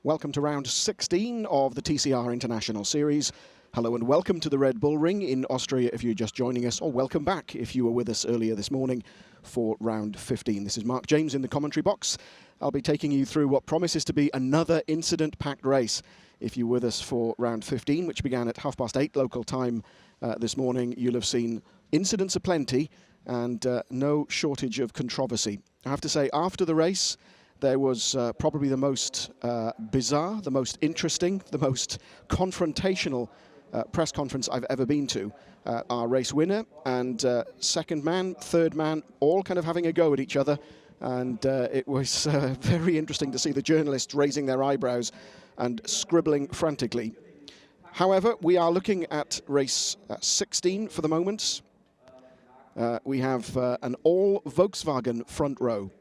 Welcome to round 16 of the TCR International Series. Hello and welcome to the Red Bull Ring in Austria if you're just joining us, or welcome back if you were with us earlier this morning for round 15. This is Mark James in the commentary box. I'll be taking you through what promises to be another incident-packed race. If you're with us for round 15, which began at 8:30 local time this morning, you'll have seen incidents aplenty and no shortage of controversy. I have to say, after the race, there was probably the most bizarre, the most interesting, the most confrontational press conference I've ever been to. Our race winner and second man, third man, all kind of having a go at each other. And it was very interesting to see the journalists raising their eyebrows and scribbling frantically. However, we are looking at race 16 for the moment. We have an all Volkswagen front row.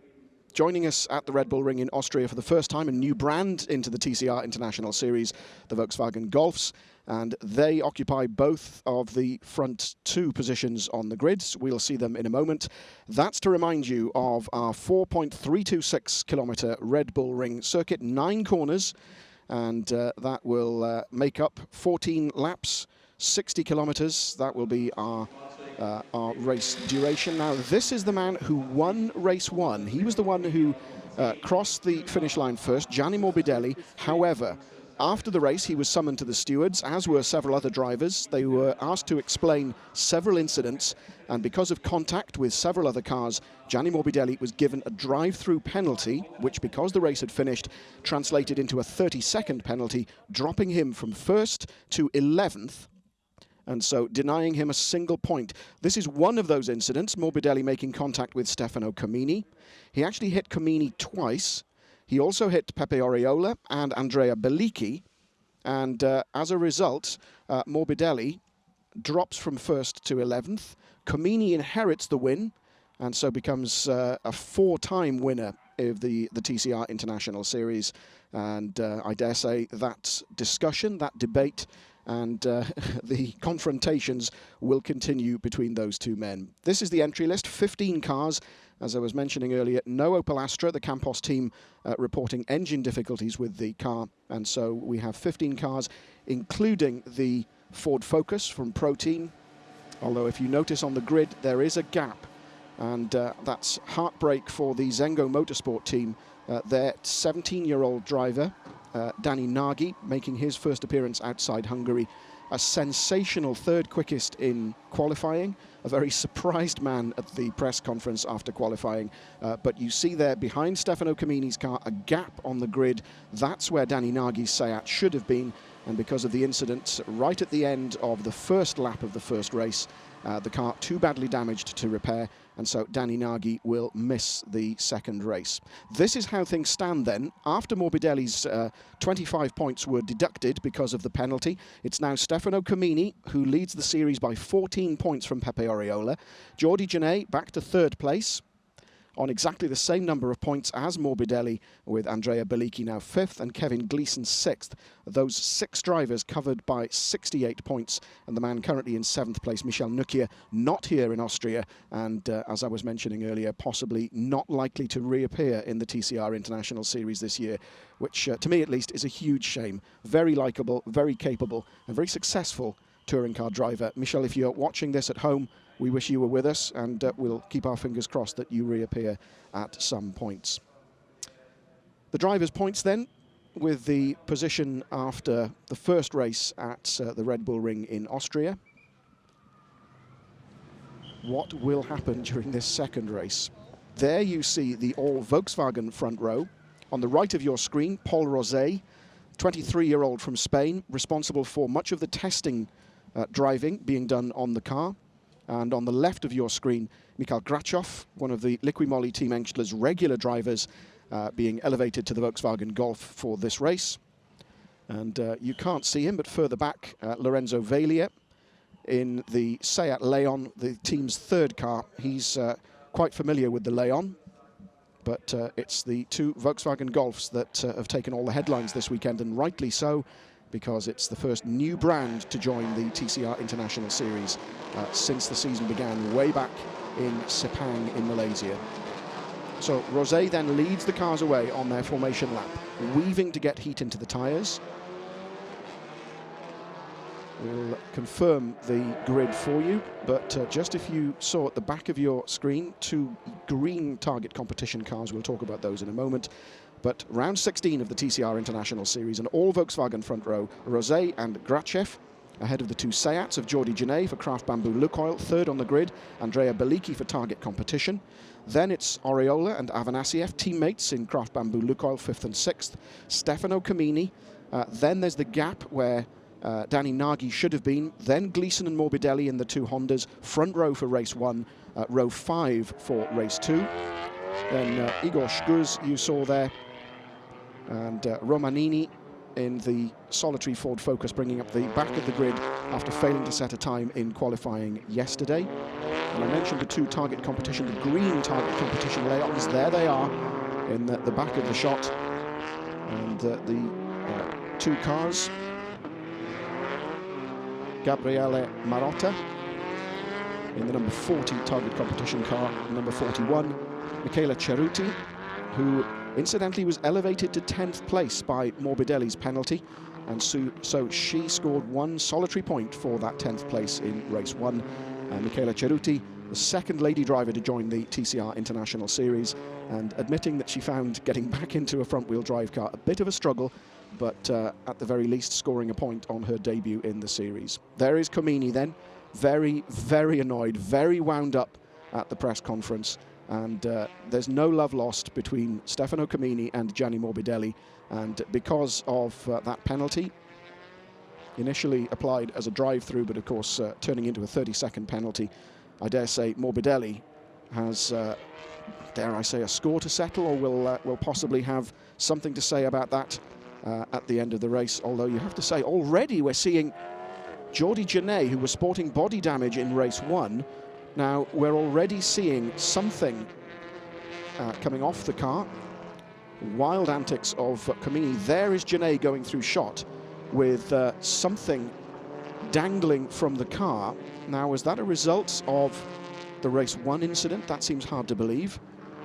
Joining us at the Red Bull Ring in Austria for the first time, a new brand into the TCR International Series, the Volkswagen Golfs, and they occupy both of the front two positions on the grids. We'll see them in a moment. That's to remind you of our 4.326 kilometre Red Bull Ring circuit, 9 corners, and that will make up 14 laps, 60 kilometres. That will be our race duration. Now, this is the man who won race 1. He was the one who crossed the finish line first, Gianni Morbidelli. However, after the race, he was summoned to the stewards, as were several other drivers. They were asked to explain several incidents, and because of contact with several other cars, Gianni Morbidelli was given a drive-through penalty, which, because the race had finished, translated into a 30-second penalty, dropping him from 1st to 11th. And so denying him a single point. This is one of those incidents, Morbidelli making contact with Stefano Comini. He actually hit Comini twice. He also hit Pepe Oriola and Andrea Bellicchi. And as a result, Morbidelli drops from 1st to 11th. Comini inherits the win and so becomes a 4-time winner of the TCR International Series. And I dare say that discussion, that debate, and the confrontations will continue between those two men. This is the entry list, 15 cars. As I was mentioning earlier, no Opel Astra, the Campos team reporting engine difficulties with the car. And so we have 15 cars, including the Ford Focus from Pro Team. Although if you notice on the grid, there is a gap. And that's heartbreak for the Zengo Motorsport team. Their 17-year-old driver, Danny Nagy, making his first appearance outside Hungary. A sensational third quickest in qualifying. A very surprised man at the press conference after qualifying. But you see there behind Stefano Comini's car a gap on the grid. That's where Danny Nagy's Seat should have been. And because of the incident right at the end of the first lap of the first race, the car too badly damaged to repair, and so Danny Nagy will miss the second race. This is how things stand then. After Morbidelli's 25 points were deducted because of the penalty, it's now Stefano Comini who leads the series by 14 points from Pepe Oriola. Jordi Genet back to 3rd place on exactly the same number of points as Morbidelli, with Andrea Bellicchi now 5th and Kevin Gleeson 6th. Those 6 drivers covered by 68 points, and the man currently in 7th place, Michel Nuccia, not here in Austria, and as I was mentioning earlier, possibly not likely to reappear in the TCR International Series this year, which to me at least is a huge shame. Very likeable, very capable, and very successful touring car driver. Michel, if you're watching this at home, we wish you were with us, and we'll keep our fingers crossed that you reappear at some points. The drivers' points then, with the position after the first race at the Red Bull Ring in Austria. What will happen during this second race? There you see the all Volkswagen front row. On the right of your screen, Paul Rosé, 23-year-old from Spain, responsible for much of the testing driving being done on the car. And on the left of your screen, Mikhail Grachov, one of the Liqui Team Engstler's regular drivers, being elevated to the Volkswagen Golf for this race. And you can't see him, but further back, Lorenzo Veglia in the Seat Leon, the team's 3rd car. He's quite familiar with the Leon, but it's the 2 Volkswagen Golfs that have taken all the headlines this weekend, and rightly so, because it's the first new brand to join the TCR International Series since the season began way back in Sepang in Malaysia. So Rosé then leads the cars away on their formation lap, weaving to get heat into the tyres. We'll confirm the grid for you, but just if you saw at the back of your screen, 2 green target competition cars, we'll talk about those in a moment. But round 16 of the TCR International Series, an all-Volkswagen front row, Rosé and Grachev, ahead of the 2 Seats of Jordi Genet for Craft Bamboo Lukoil, third on the grid, Andrea Bellicchi for target competition. Then it's Oriola and Avanasiev, teammates in Craft Bamboo Lukoil, 5th and 6th. Stefano Camini. Then there's the gap where Danny Nagy should have been. Then Gleeson and Morbidelli in the 2 Hondas, front row for race 1, row 5 for race 2. Then Igor Shkuz you saw there, and Romanini in the solitary Ford Focus, bringing up the back of the grid after failing to set a time in qualifying yesterday. And I mentioned the 2 target competition, the green target competition layons. There they are in the back of the shot. And the 2 cars, Gabriele Marotta in the number 40 target competition car, number 41, Michela Ceruti, who incidentally was elevated to 10th place by Morbidelli's penalty, and so she scored 1 solitary point for that 10th place in race 1. Michela Ceruti, the 2nd lady driver to join the TCR International Series, and admitting that she found getting back into a front-wheel drive car a bit of a struggle, but at the very least scoring a point on her debut in the series. There is Comini then, very, very annoyed, very wound up at the press conference, and there's no love lost between Stefano Comini and Gianni Morbidelli, and because of that penalty, initially applied as a drive-through, but of course turning into a 30-second penalty, I dare say Morbidelli has, dare I say, a score to settle, or will possibly have something to say about that at the end of the race. Although you have to say, already we're seeing Jordi Genet, who was sporting body damage in race 1. Now we're already seeing something coming off the car. Wild antics of Comini. There is Genet going through shot with something dangling from the car. Now, is that a result of the race 1 incident? That seems hard to believe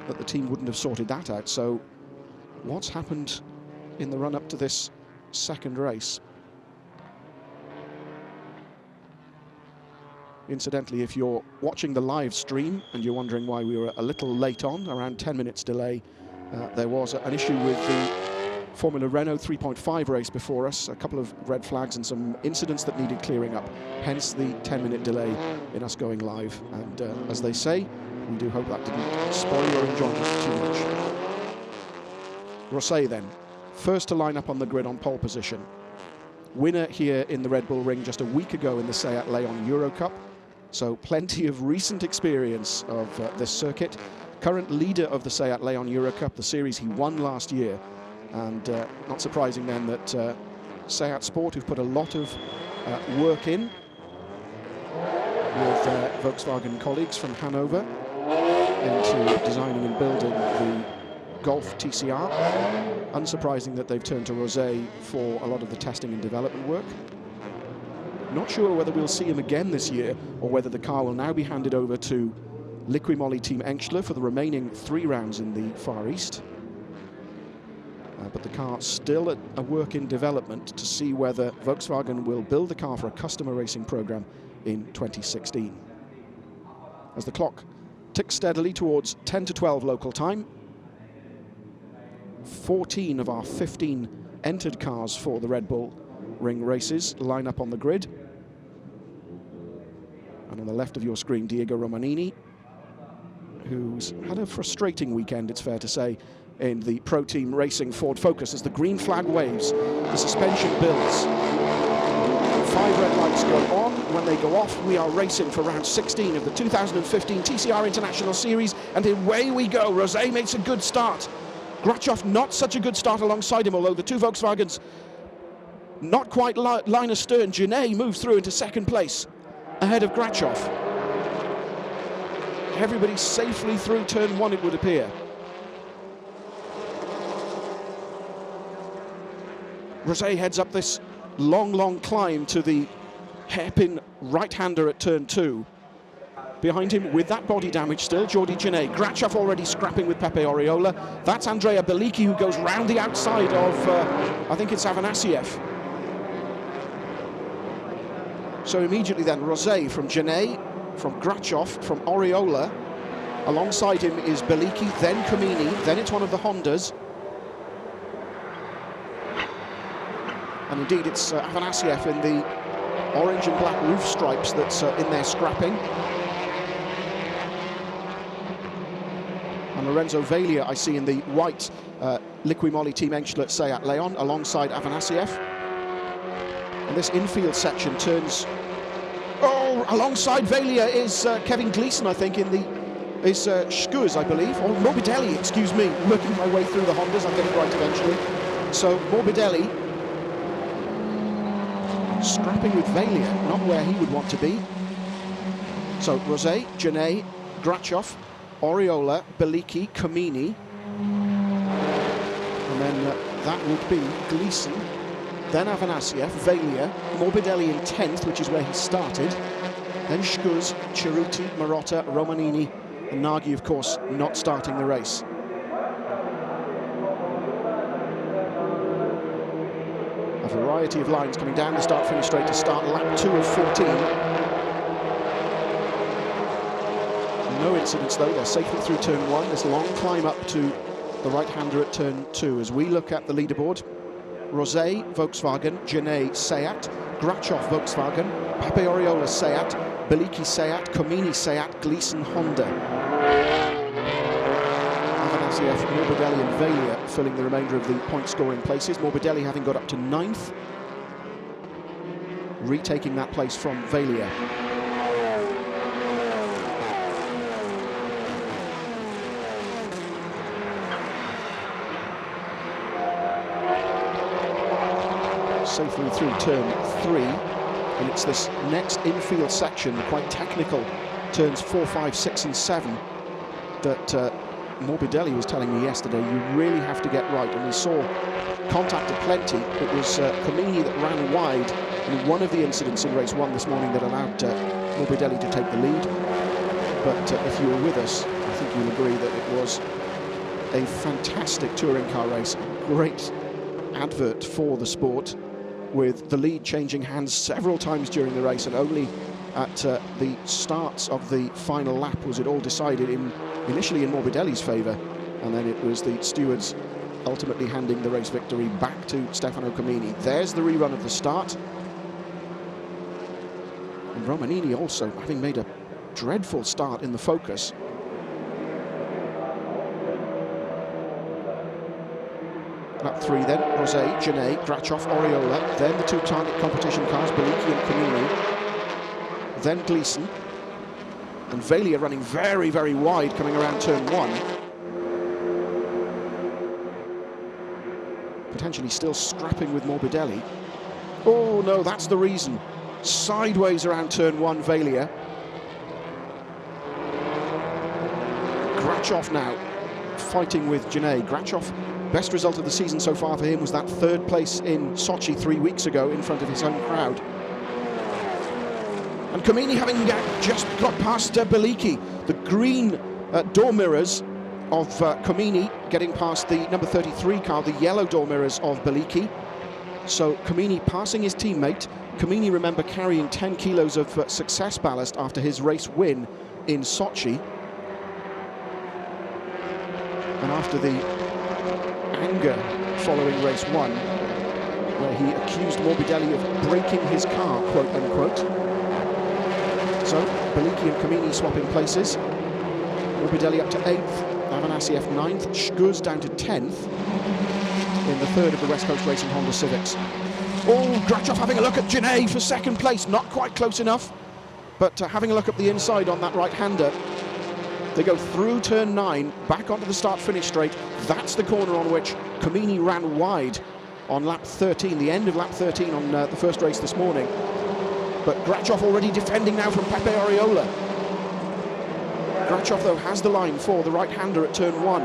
that the team wouldn't have sorted that out. So what's happened in the run-up to this 2nd race? Incidentally, if you're watching the live stream and you're wondering why we were a little late on, around 10 minutes delay, there was an issue with the Formula Renault 3.5 race before us, a couple of red flags and some incidents that needed clearing up, hence the 10-minute delay in us going live. And as they say, we do hope that didn't spoil your enjoyment too much. Rosé then, first to line up on the grid on pole position. Winner here in the Red Bull Ring just a week ago in the Seat Leon Euro Cup, so plenty of recent experience of this circuit. Current leader of the Seat Leon Euro Cup, the series he won last year. And not surprising then that Seat Sport, who've put a lot of work in with Volkswagen colleagues from Hanover into designing and building the Golf TCR. Unsurprising that they've turned to Rosé for a lot of the testing and development work. Not sure whether we'll see him again this year or whether the car will now be handed over to Liqui-Moly Team Engstler for the remaining 3 rounds in the Far East. But the car still at a work in development to see whether Volkswagen will build the car for a customer racing program in 2016. As the clock ticks steadily towards 10 to 12 local time, 14 of our 15 entered cars for the Red Bull Ring races line up on the grid. And on the left of your screen, Diego Romanini, who's had a frustrating weekend, it's fair to say, in the Pro Team Racing Ford Focus as the green flag waves, the suspension builds. 5 red lights go on. When they go off, we are racing for round 16 of the 2015 TCR International Series, and away we go. Rosé makes a good start. Grachev not such a good start alongside him, although the 2 Volkswagens not quite line astern. Genet moves through into 2nd place ahead of Grachev. Everybody safely through turn 1, it would appear. Rosé heads up this long climb to the hairpin right-hander at turn 2. Behind him, with that body damage still, Jordi Genet. Grachov already scrapping with Pepe Oriola. That's Andrea Beliki, who goes round the outside of, I think it's Afanasiev. So immediately then, Rosé from Genet, from Grachov, from Oriola. Alongside him is Beliki, then Comini, then it's one of the Hondas. And indeed, it's Afanasiev in the orange and black roof stripes that's in there scrapping. And Lorenzo Veglia, I see in the white Liqui-Moly Team Engschler Seat Leon alongside Afanasiev. And this infield section turns... Oh, alongside Veglia is Kevin Gleeson, I think, in the... is Skuz, I believe, or Morbidelli, excuse me, working my way through the Hondas. I'll get it right eventually. So Morbidelli scrapping with Veglia, not where he would want to be. So Rosé, Genet, Grachov, Oriola, Beliki, Comini, and then that would be Gleeson, then Afanasiev, Veglia, Morbidelli in 10th, which is where he started, then Skuz, Cerruti, Marotta, Romanini, and Nagy, of course, not starting the race. A variety of lines coming down the start-finish straight to start lap 2 of 14. No incidents though, they're safely through turn 1. This long climb up to the right-hander at turn 2. As we look at the leaderboard, Rosé, Volkswagen, Genet, Seat, Grachov, Volkswagen, Pepe Oriola, Seat, Beliki, Seat, Comini, Seat, Gleeson, Honda. Afanasiev, Morbidelli and Veglia filling the remainder of the point-scoring places. Morbidelli having got up to 9th, retaking that place from Veglia. Safely through turn 3, and it's this next infield section, quite technical, turns 4, 5, 6 and 7, that Morbidelli was telling me yesterday you really have to get right, and we saw contact aplenty. It was Comini that ran wide in one of the incidents in race 1 this morning that allowed Morbidelli to take the lead. But if you were with us, I think you'll agree that it was a fantastic touring car race, great advert for the sport, with the lead changing hands several times during the race, and only at the starts of the final lap was it all decided initially in Morbidelli's favour, and then it was the stewards ultimately handing the race victory back to Stefano Comini. There's the rerun of the start. And Romanini also having made a dreadful start in the Focus. Lap 3 then, Rosé, Genet, Grachov, Oriola, then the two target competition cars, Beliki and Comini, then Gleeson, and Veglia running very, very wide coming around turn 1. Potentially still scrapping with Morbidelli. Oh no, that's the reason. Sideways around turn 1, Veglia. Grachov now fighting with Genet. Grachov, best result of the season so far for him was that 3rd place in Sochi 3 weeks ago in front of his own crowd. And Comini having just got past Beliki. The green door mirrors of Comini getting past the number 33 car, the yellow door mirrors of Beliki. So Comini passing his teammate. Comini, remember, carrying 10 kilos of success ballast after his race win in Sochi. And after the anger following race 1, where he accused Morbidelli of breaking his car, quote unquote. So Beliki and Comini swapping places. Morbidelli up to 8th, Afanasiev 9th, Skuz down to 10th in the 3rd of the West Coast Racing Honda Civics. Oh, Grachov having a look at Genet for 2nd place, not quite close enough, but having a look at the inside on that right-hander. They go through turn 9, back onto the start-finish straight. That's the corner on which Comini ran wide on lap 13, the end of lap 13 on the first race this morning. But Grachov already defending now from Pepe Oriola. Grachov, though, has the line for the right-hander at turn 1.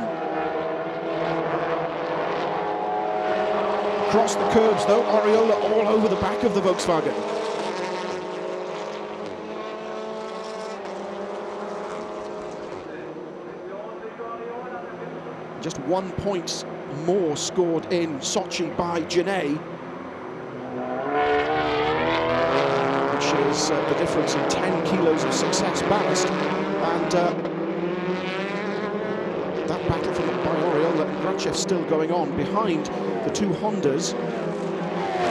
Across the curbs, though, Oriola all over the back of the Volkswagen. 1 point more scored in Sochi by Janae, which is the difference in 10 kilos of success ballast. And that battle by Oriola and Grachev still going on behind the two Hondas,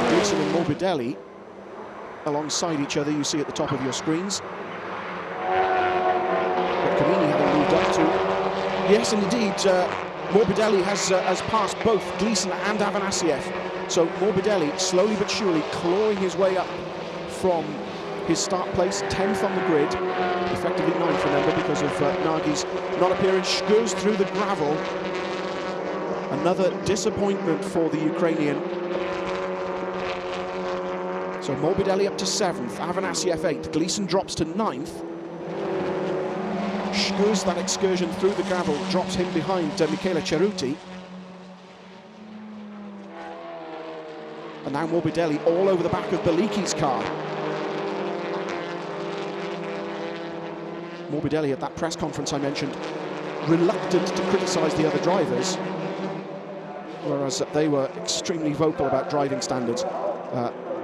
Gleeson and Morbidelli, alongside each other, you see at the top of your screens. But Kamini having moved up to... Yes, and indeed, Morbidelli has passed both Gleeson and Avanasiev. So Morbidelli, slowly but surely, clawing his way up from his start place, 10th on the grid, effectively 9th, remember, because of Nagi's non-appearance. Goes through the gravel. Another disappointment for the Ukrainian. So Morbidelli up to 7th, Avanasiev 8th, Gleeson drops to 9th. Shgo's that excursion through the gravel drops him behind Michele Ceruti. And now Morbidelli all over the back of Beliki's car. Morbidelli at that press conference I mentioned, reluctant to criticise the other drivers, whereas they were extremely vocal about driving standards.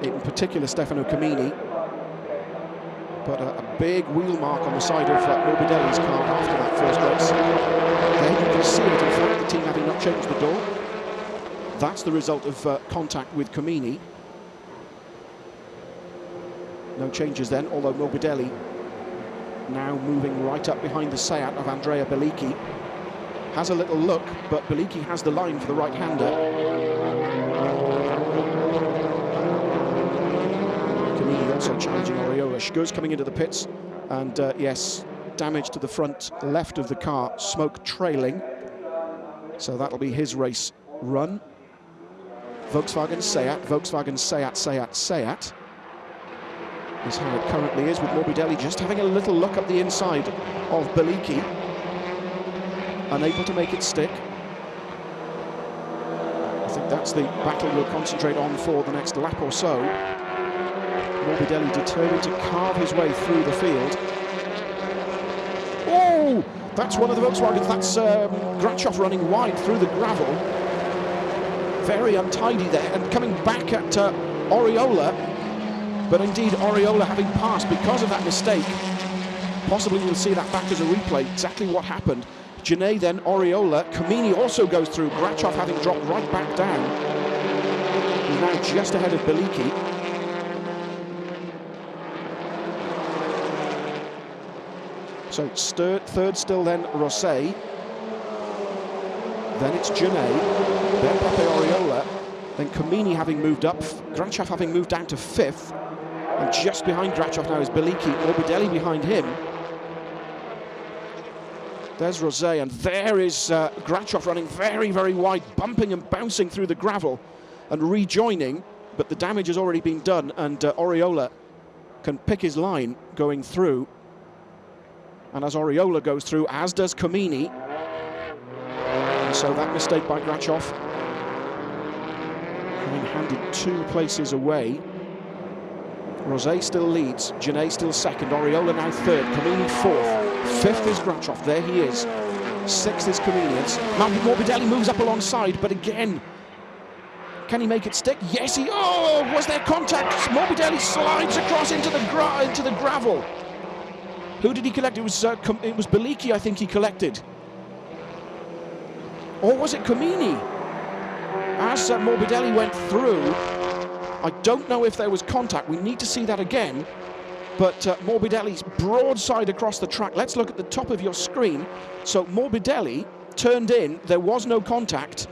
In particular Stefano Camini, but a big wheel mark on the side of Morbidelli's car after that first race. There you can see it, in fact, the team having not changed the door. That's the result of contact with Camini. No changes then, although Morbidelli now moving right up behind the Seat of Andrea Bellicchi. Has a little look, but Bellicchi has the line for the right-hander. Also challenging Oriola. Shgo's coming into the pits, and yes, damage to the front left of the car, smoke trailing. So that'll be his race run. Volkswagen, Seat, Seat is how it currently is, with Morbidelli just having a little look up the inside of Bellicchi, unable to make it stick. I think that's the battle we'll concentrate on for the next lap or so. Morbidelli determined to carve his way through the field. Oh, that's one of the Volkswagens. That's Grachev running wide through the gravel. Very untidy there, and coming back at Oriola. But indeed, Oriola having passed because of that mistake. Possibly we'll see that back as a replay, exactly what happened. Janae then, Oriola. Camini also goes through. Grachev having dropped right back down. He's now just ahead of Bellicchi. So third still then Rosset, then it's Janae, then Pepe Oriola, then Camini having moved up, Grachev having moved down to 5th, and just behind Grachev now is Bellicchi, Morbidelli behind him. There's Rosset, and there is Grachev running very, very wide, bumping and bouncing through the gravel and rejoining, but the damage has already been done, and Oriola can pick his line going through. And as Oriola goes through, as does Camini. And so that mistake by Grachev, having handed 2 places away. Rosset still leads, Janae still 2nd, Oriola now 3rd, Camini 4th. 5th is Grachev, there he is. 6th is Camini. Now Morbidelli moves up alongside, but again, can he make it stick? Yes, was there contact? Morbidelli slides across into the gravel. Who did he collect? It was Bellicchi, I think he collected. Or was it Camini? As Morbidelli went through, I don't know if there was contact. We need to see that again. But Morbidelli's broadside across the track. Let's look at the top of your screen. So Morbidelli turned in. There was no contact.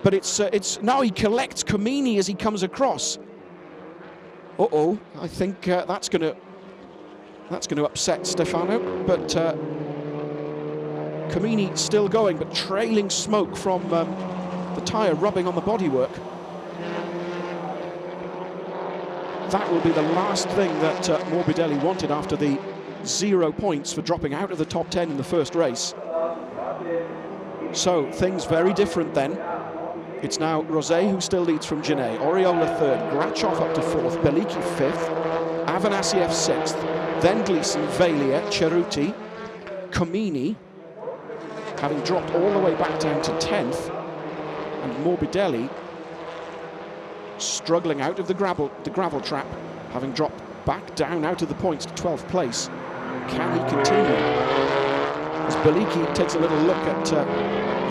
But it's now he collects Camini as he comes across. I think that's going to upset Stefano, but Camini still going, but trailing smoke from the tyre rubbing on the bodywork. That will be the last thing that Morbidelli wanted after the 0 points for dropping out of the top 10 in the first race. So things very different then. It's now Rosset who still leads from Janae, Oriola 3rd, Grachev up to 4th, Bellicchi 5th, Avanasiev 6th, then Gleeson, Valia, Ceruti, Camini, having dropped all the way back down to 10th, and Morbidelli struggling out of the gravel trap, having dropped back down out of the points to 12th place. Can he continue? As Beliki takes a little look at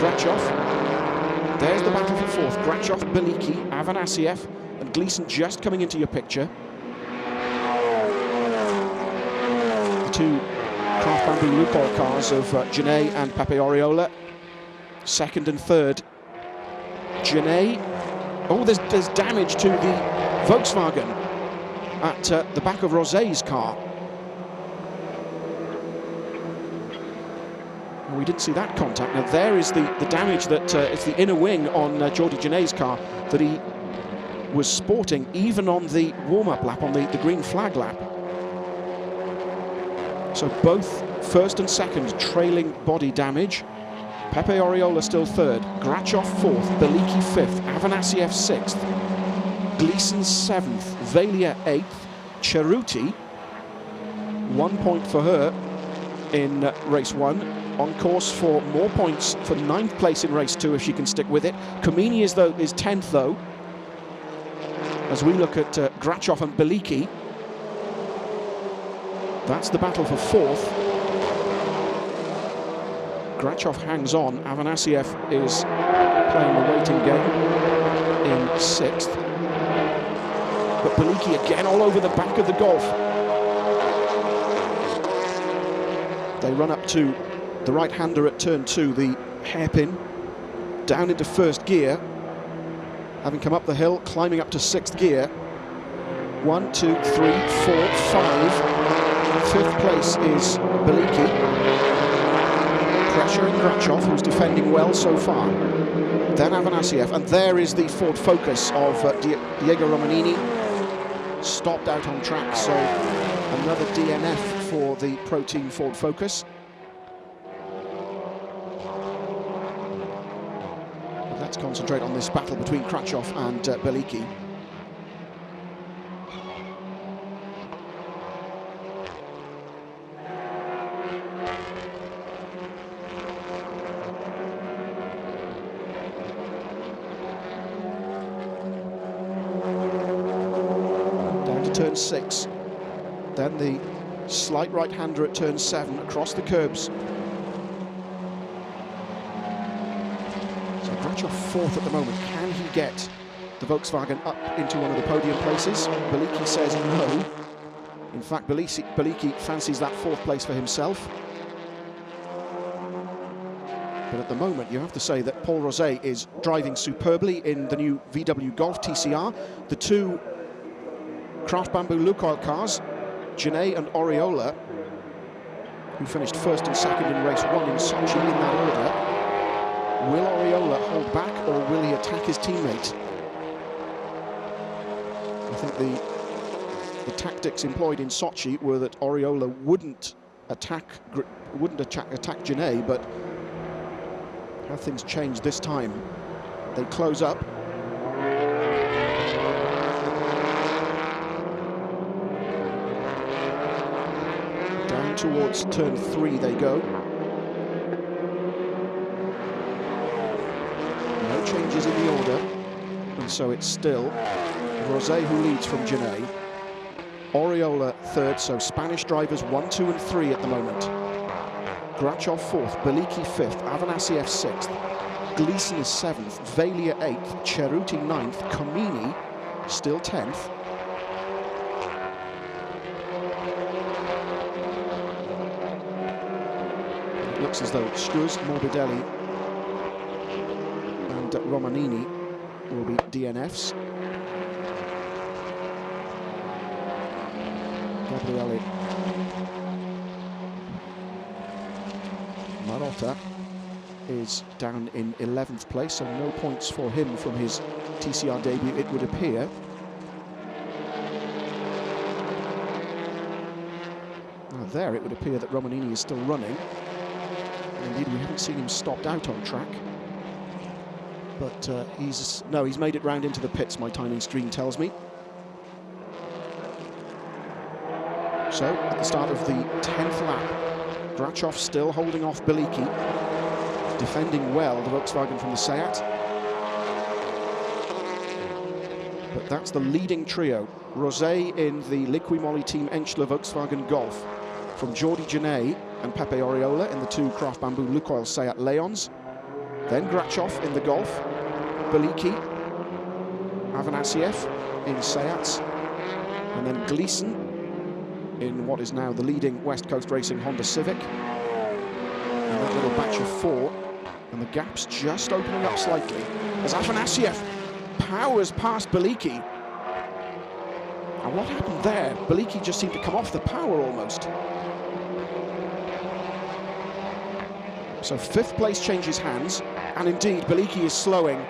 Grachov. There's the battle for 4th. Grachov, Beliki, Afanasiev and Gleeson just coming into your picture. The two Craft Bamboo Lukoil cars of Genet and Pepe Oriola. 2nd and 3rd. Genet. Oh, there's damage to the Volkswagen at the back of Rosé's car. Well, we didn't see that contact. Now there is the damage that it's the inner wing on Jordi Genet's car that he was sporting even on the warm-up lap, on the green flag lap. So both 1st and 2nd trailing body damage. Pepe Oriola still 3rd, Grachov 4th, Beliki 5th, Afanasiev 6th, Gleeson 7th, Valia 8th, Cerruti, 1 point for her in race 1, on course for more points for 9th place in race 2 if she can stick with it. Comini is 10th though, as we look at Grachov and Beliki. That's the battle for 4th. Grachov hangs on. Afanasiev is playing the waiting game in 6th. But Beliki again all over the back of the Golf. They run up to the right-hander at turn 2, the hairpin, down into 1st gear. Having come up the hill, climbing up to 6th gear. 1, 2, 3, 4, 5. 5th place is Beliki. Pressuring Grachov, who's defending well so far. Then Afanasiev, and there is the Ford Focus of Diego Romanini. Stopped out on track, so another DNF for the Pro Team Ford Focus. But let's concentrate on this battle between Grachov and Beliki. Turn 6, then the slight right-hander at turn 7 across the curbs. So Grachov 4th at the moment. Can he get the Volkswagen up into one of the podium places? Beliki says no. In fact, Beliki fancies that 4th place for himself. But at the moment, you have to say that Paul Rosé is driving superbly in the new VW Golf TCR. The two Craft Bamboo Lukoil cars, Genet and Oriola, who finished 1st and 2nd in race 1 in Sochi in that order. Will Oriola hold back, or will he attack his teammate? I think the tactics employed in Sochi were that Oriola wouldn't attack Genet, but have things changed this time? They close up. Towards turn 3 they go. No changes in the order, and so it's still Rosé who leads from Genet. Oriola 3rd, so Spanish drivers 1, 2 and 3 at the moment. Grachov 4th, Beliki 5th, Afanasiev 6th, Gleeson is 7th, Valia 8th, Cerruti 9th, Comini still 10th. Looks as though Struz, Morbidelli and Romanini will be DNFs. Gabriele Marotta is down in 11th place, so no points for him from his TCR debut, it would appear. Now there, it would appear that Romanini is still running. Indeed, we haven't seen him stopped out on track. But he's made it round into the pits, my timing screen tells me. So, at the start of the 10th lap, Grachov still holding off Beliki. defending well, the Volkswagen from the Seat. But that's the leading trio. Rosé in the Liqui Moly Team Enschler Volkswagen Golf from Jordi Genet and Pepe Oriola in the two Craft Bamboo Lukoil Seat Leons. Then Grachov in the Golf, Beliki, Avanasiev in Seats, and then Gleason in what is now the leading West Coast Racing Honda Civic. And that little batch of four, and the gap's just opening up slightly as Afanasiev powers past Beliki. And what happened there? Beliki just seemed to come off the power almost. So fifth place changes hands, and indeed Beliki is slowing.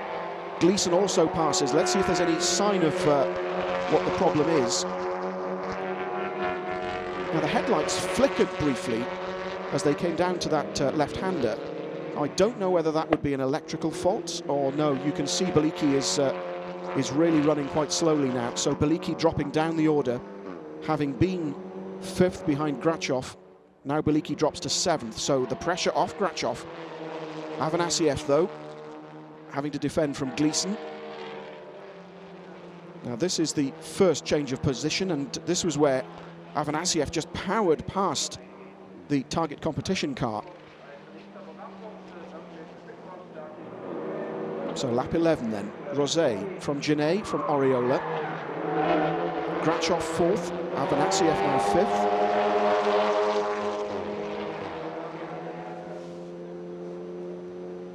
Gleason also passes. Let's see if there's any sign of what the problem is. Now the headlights flickered briefly as they came down to that left-hander. I don't know whether that would be an electrical fault or no. You can see Beliki is really running quite slowly now. So Beliki dropping down the order, having been fifth behind Grachov. Now Beliki drops to seventh, so the pressure off Grachov. Avanasiev, though, having to defend from Gleason. Now this is the first change of position, and this was where Avanasiev just powered past the target competition car. So lap 11 then. Rosé from Genet, from Oriola. Grachov fourth, Avanasiev now fifth.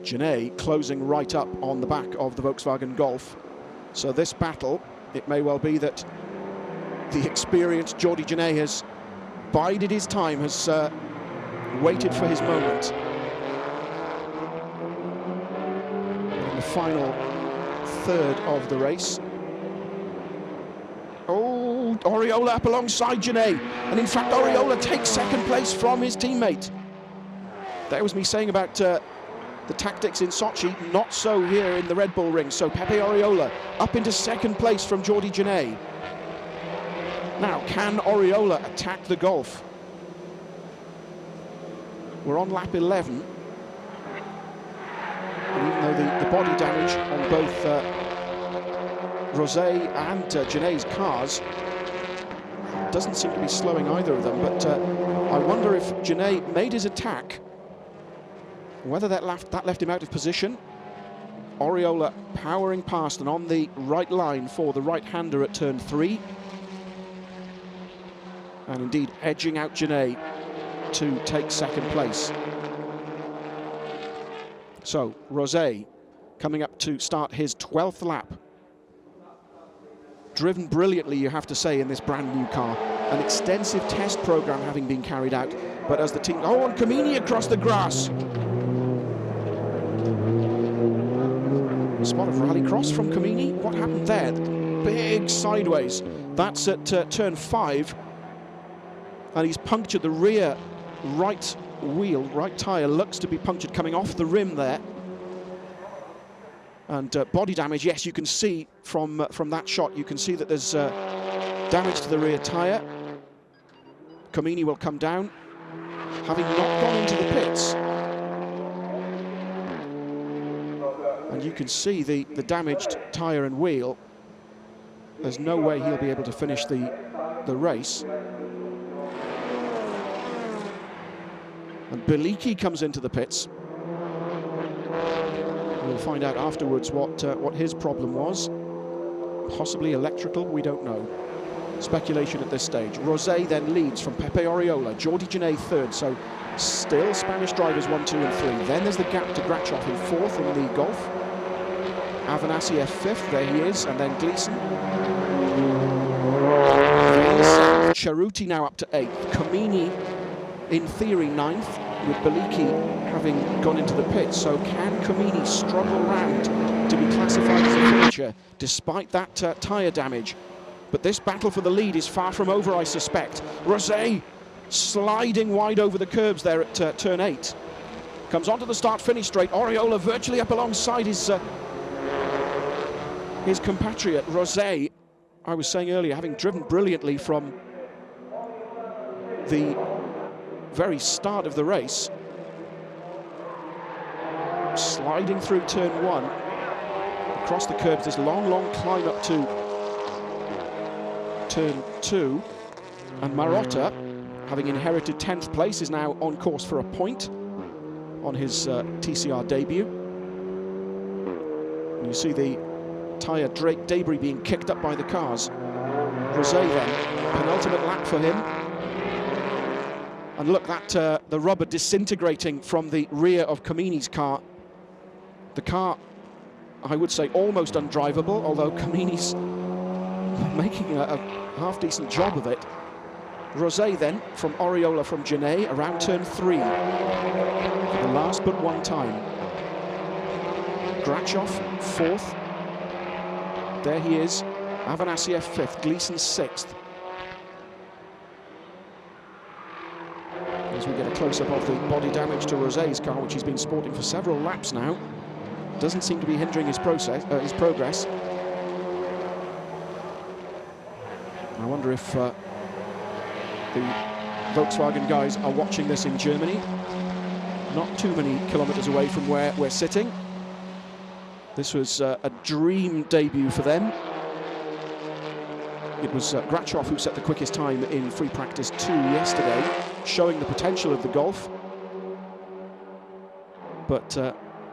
Genet closing right up on the back of the Volkswagen Golf. So this battle, it may well be that the experienced Jordi Genet has bided his time, has waited for his moment. In the final third of the race. Oh, Oriola up alongside Genet. And in fact, Oriola takes second place from his teammate. That was me saying about the tactics in Sochi, not so here in the Red Bull Ring. So Pepe Oriola up into second place from Jordi Genet. Now, can Oriola attack the Golf? We're on lap 11. And even though the body damage on both Rosé and Genet's cars doesn't seem to be slowing either of them, but I wonder if Genet made his attack, whether that left him out of position. Oriola powering past and on the right line for the right-hander at turn 3. And indeed edging out Genet to take second place. So Rosé coming up to start his 12th lap. Driven brilliantly, you have to say, in this brand new car. An extensive test program having been carried out, but as the team, oh, and Camini across the grass. A spot of rallycross from Camini. What happened there? Big sideways. That's at turn 5. And he's punctured the rear right wheel, right tyre looks to be punctured coming off the rim there. And body damage, yes, you can see from that shot, you can see that there's damage to the rear tyre. Camini will come down, having not gone into the pits. And you can see the damaged tyre and wheel. There's no way he'll be able to finish the race. And Beliki comes into the pits. We'll find out afterwards what his problem was. Possibly electrical, we don't know. Speculation at this stage. Rosé then leads from Pepe Oriola. Jordi Genet third, so still Spanish drivers 1, 2 and 3. Then there's the gap to Grachov in fourth in the Golf. Avanasiev fifth, there he is, and then Gleason. Cerruti now up to 8th. Camini in theory 9th, with Beliki having gone into the pits. So can Camini struggle round to be classified as a finisher despite that tyre damage? But this battle for the lead is far from over, I suspect. Rosé sliding wide over the curbs there at turn 8. Comes onto the start-finish straight. Oriola virtually up alongside his compatriot. Rosé, I was saying earlier, having driven brilliantly from the very start of the race. sliding through turn 1. Across the curbs, this long climb up to turn 2. And Marotta, having inherited 10th place, is now on course for a point on his TCR debut. And you see the tyre debris being kicked up by the cars. Rosé then, penultimate lap for him. And look, that the rubber disintegrating from the rear of Camini's car. The car, I would say, almost undrivable, although Camini's making a half-decent job of it. Rosé then, from Oriola from Genet, around turn 3. For the last but one time. Grachov, 4th. There he is. Afanasiev, 5th. Gleason, 6th. As we get a close-up of the body damage to Rosé's car, which he's been sporting for several laps now. Doesn't seem to be hindering his progress. I wonder if the Volkswagen guys are watching this in Germany. Not too many kilometers away from where we're sitting. This was a dream debut for them. It was Grachov who set the quickest time in free practice 2 yesterday, showing the potential of the Golf. But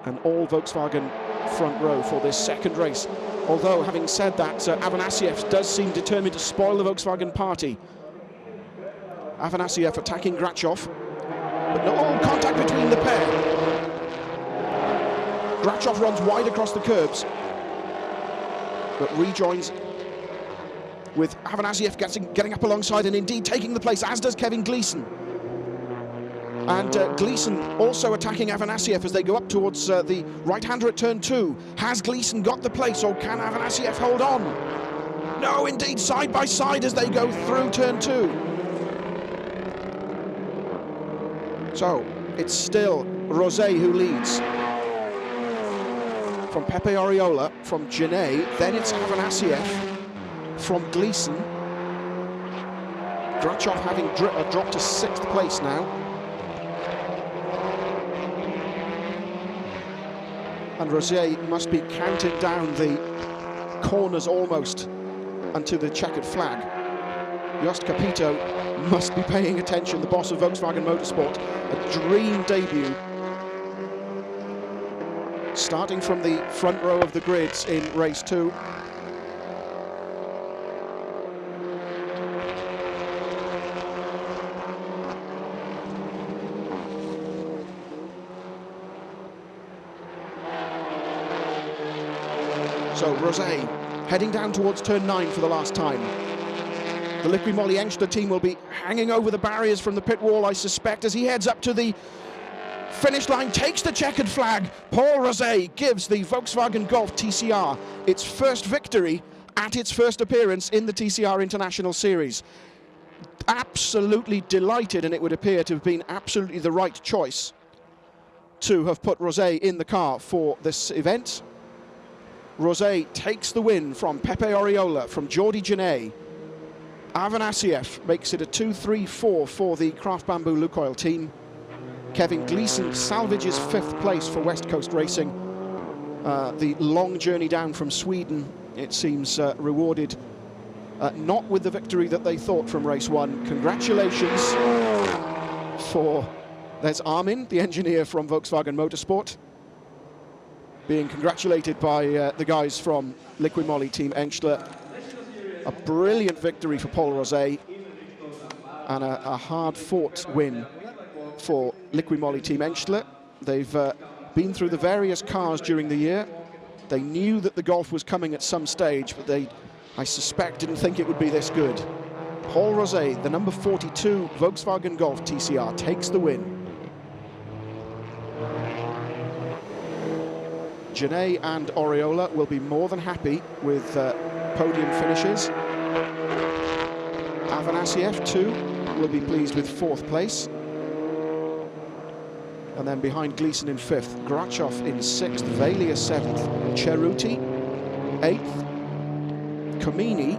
an all Volkswagen front row for this second race. Although, having said that, Afanasiev does seem determined to spoil the Volkswagen party. Afanasiev attacking Grachov, but no contact between the pair. Grachov runs wide across the curbs, but rejoins with Afanasiev getting up alongside and indeed taking the place, as does Kevin Gleason. And Gleason also attacking Afanasiev as they go up towards the right-hander at turn 2. Has Gleason got the place, or can Afanasiev hold on? No, indeed, side by side as they go through turn 2. So, it's still Rosé who leads. From Pepe Oriola, from Genet, then it's Afanasiev from Gleason. Grachov having dropped to 6th place now. And Rosé must be counting down the corners almost unto the checkered flag. Jost Capito must be paying attention, the boss of Volkswagen Motorsport. A dream debut. Starting from the front row of the grids in race 2. So Rosé heading down towards turn 9 for the last time. The Liqui Moly Engstler team will be hanging over the barriers from the pit wall, I suspect, as he heads up to the finish line, takes the checkered flag. Paul Rosé gives the Volkswagen Golf TCR its first victory at its first appearance in the TCR International Series. Absolutely delighted, and it would appear to have been absolutely the right choice to have put Rosé in the car for this event. Rosé takes the win from Pepe Oriola, from Jordi Genet. Afanasiev makes it a 2-3-4 for the Craft Bamboo Lukoil team. Kevin Gleason salvages 5th place for West Coast Racing. The long journey down from Sweden, it seems, rewarded not with the victory that they thought from race 1. Congratulations for, there's Armin, the engineer from Volkswagen Motorsport, being congratulated by the guys from Liqui Moly Team Engstler. A brilliant victory for Paul Rosé, and a hard-fought win for Liqui Moly Team Engstler. They've been through the various cars during the year. They knew that the Golf was coming at some stage, but they, I suspect, didn't think it would be this good. Paul Rosé, the number 42 Volkswagen Golf TCR, takes the win. Genet and Oriola will be more than happy with podium finishes. Afanasiev, too, will be pleased with 4th place. And then behind Gleason in 5th, Grachov in 6th, Valia 7th, Cerruti 8th, Camini,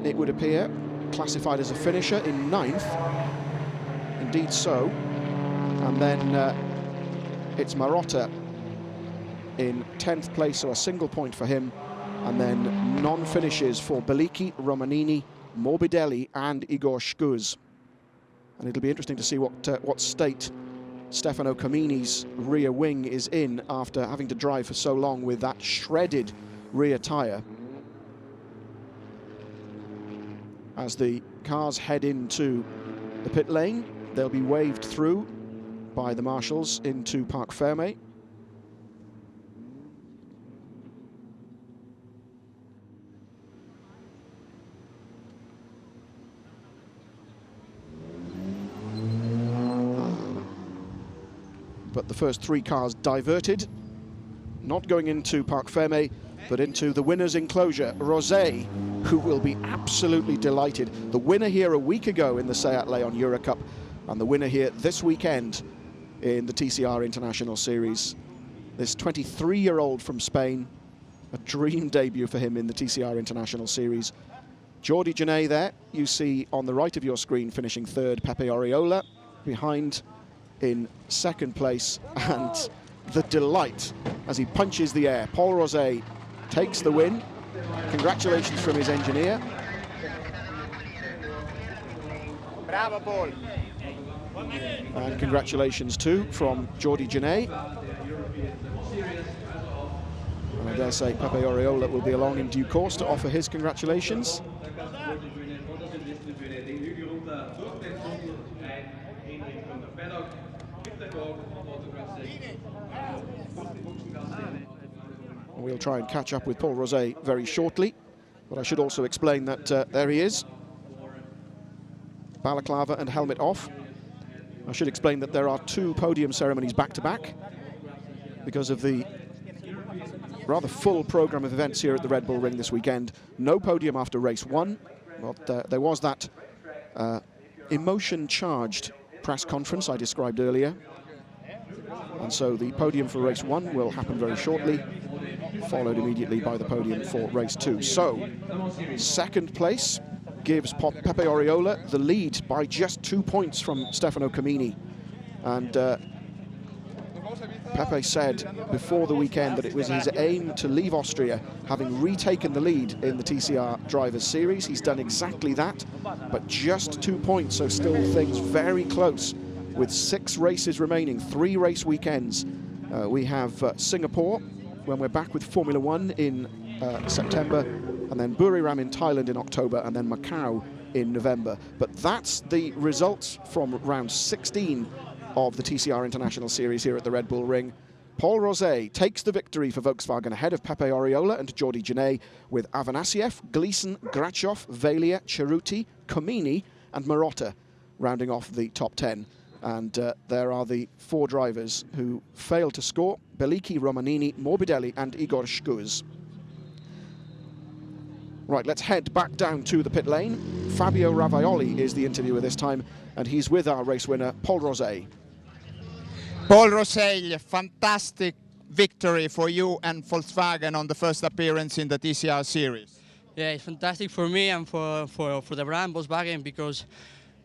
it would appear, classified as a finisher in 9th. Indeed so. And then it's Marotta in 10th place, so a single point for him. And then non-finishes for Beliki, Romanini, Morbidelli and Igor Shkuz. And it'll be interesting to see what state Stefano Comini's rear wing is in after having to drive for so long with that shredded rear tyre. As the cars head into the pit lane, they'll be waved through by the marshals into Parc Fermé. But the first three cars diverted, not going into Parc Fermé, but into the winner's enclosure. Rosé, who will be absolutely delighted. The winner here a week ago in the Seat Leon Eurocup, and the winner here this weekend in the TCR International Series. This 23-year-old from Spain, a dream debut for him in the TCR International Series. Jordi Genet there, you see on the right of your screen, finishing third. Pepe Oriola behind in second place, and the delight as he punches the air. Paul Rosé takes the win. Congratulations from his engineer. Bravo, Paul. And congratulations too from Jordi Genet. And I dare say Pepe Oriola will be along in due course to offer his congratulations. We'll try and catch up with Paul Rosé very shortly, but I should also explain that there he is, balaclava and helmet off. I should explain that there are two podium ceremonies back-to-back because of the rather full program of events here at the Red Bull Ring this weekend. No podium after race one, but there was that emotion-charged press conference I described earlier. And so the podium for race one will happen very shortly, followed immediately by the podium for race two. So, second place gives Pepe Oriola the lead by just 2 points from Stefano Comini. And Pepe said before the weekend that it was his aim to leave Austria having retaken the lead in the TCR Drivers' Series. He's done exactly that, but just 2 points, so still things very close. With 6 races remaining, 3 race weekends. We have Singapore, when we're back with Formula One in September, and then Buriram in Thailand in October, and then Macau in November. But that's the results from round 16 of the TCR International Series here at the Red Bull Ring. Paul Rosé takes the victory for Volkswagen ahead of Pepe Oriola and Jordi Genet, with Avanasiev, Gleason, Grachov, Valia, Cerruti, Comini and Marotta rounding off the top 10. And there are the 4 drivers who failed to score: Beliki, Romanini, Morbidelli and Igor Shkuz. Right, let's head back down to the pit lane. Fabio Ravaioli is the interviewer this time, and he's with our race winner, Paul Rosé. Paul Rosé, fantastic victory for you and Volkswagen on the first appearance in the TCR series. Yeah, it's fantastic for me and for the brand Volkswagen, because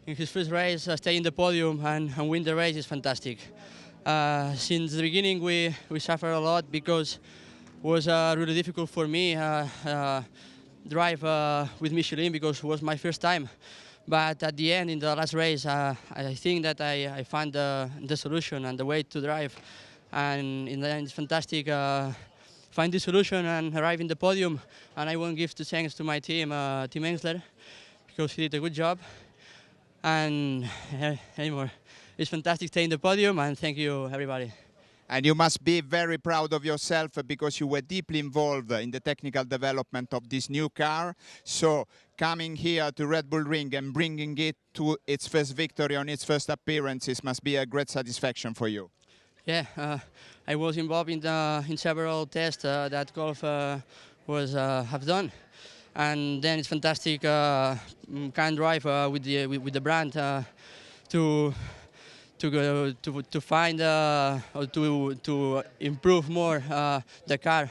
in his first race, stay in the podium and win the race is fantastic. Since the beginning, we suffered a lot because it was really difficult for me drive with Michelin, because it was my first time. But at the end, in the last race, I think that I found the solution and the way to drive. And in the end, it's fantastic. Find the solution and arrive in the podium. And I want to give the thanks to my team, Team Ensler, because he did a good job. And anymore, it's fantastic staying in the podium, and thank you, everybody. And you must be very proud of yourself because you were deeply involved in the technical development of this new car. So coming here to Red Bull Ring and bringing it to its first victory on its first appearances must be a great satisfaction for you. Yeah, I was involved in several tests that Golf have done. And then it's fantastic can drive with the brand to find or to improve more the car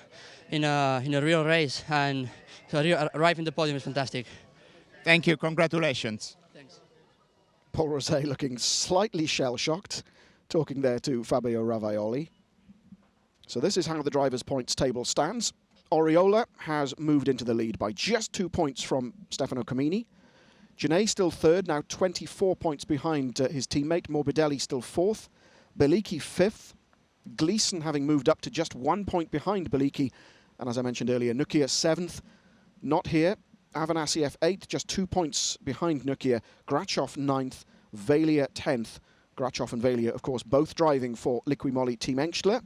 in a real race, and to arrive in the podium is fantastic. Thank you. Congratulations. Thanks. Paul Rosé looking slightly shell-shocked, talking there to Fabio Ravaioli. So this is how the drivers' points table stands. Oriola has moved into the lead by just 2 points from Stefano Comini. Janae still third, now 24 points behind his teammate. Morbidelli still fourth. Beliki fifth. Gleeson having moved up to just 1 point behind Beliki. And as I mentioned earlier, Nukia seventh. Not here. Avanasiev eighth, just 2 points behind Nukia. Grachov ninth. Valia 10th. Grachov and Valia, of course, both driving for Liqui-Moly Team Engstler.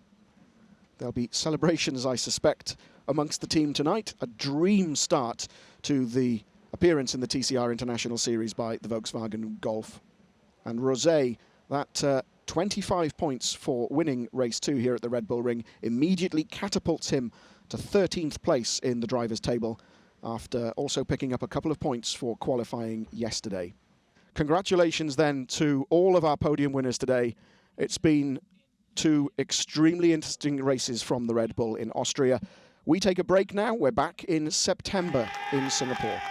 There'll be celebrations, I suspect, amongst the team tonight. A dream start to the appearance in the TCR International Series by the Volkswagen Golf. And Rosé, that 25 points for winning race 2 here at the Red Bull Ring, immediately catapults him to 13th place in the drivers' table after also picking up a couple of points for qualifying yesterday. Congratulations then to all of our podium winners today. It's been 2 extremely interesting races from the Red Bull in Austria. We take a break now. We're back in September in Singapore.